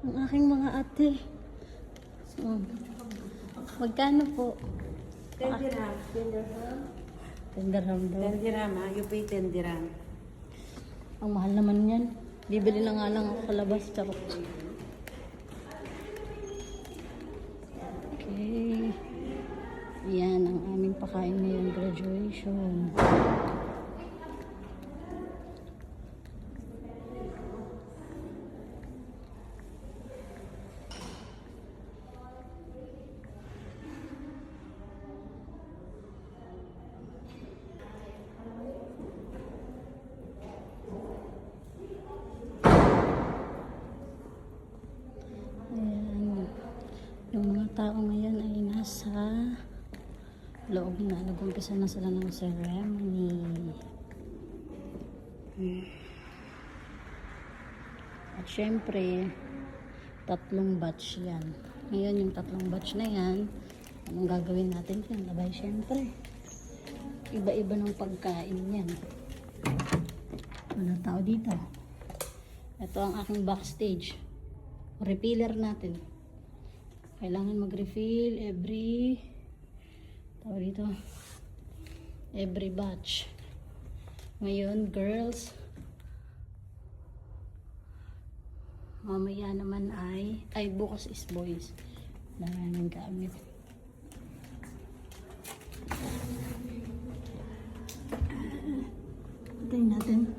Ang aking mga ate. So, magkano po? 10 dirham. 10 dirham. 10 dirham daw. 10 dirham ha. You pay 10 dirham. Ang mahal naman yan. Bibili na nga lang ako sa labas. Charot. Okay. Yan ang aming pakain ngayon. Graduation. Ayan. Yung mga tao ngayon ay nasa loob na. Nag-umpisa na sila ng ceremony. At syempre, 3 batch yan. Ngayon yung 3 batch na yan, anong gagawin natin yan? Abay, syempre, iba-iba ng pagkain yan. Wala tao dito. Ito ang aking backstage. Refiller natin. Kailangan mag-refill every batch. Ngayon, girls. Mamaya naman ay bukas is boys. Maraming gamit. Patayin natin.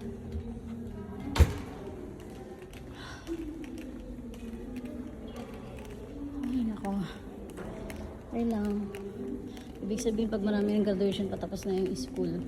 Okay lang. Ibig sabihin pag marami ng graduation patapos na yung school.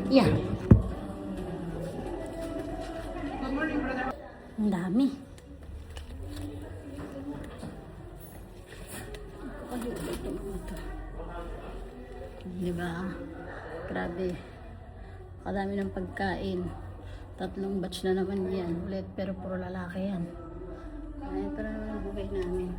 Yeah. Ang dami. Diba? Grabe. Kadami ng pagkain. 3 batch na naman yan. Ulit, pero puro lalaki yan. Ito na naman ang buhay namin.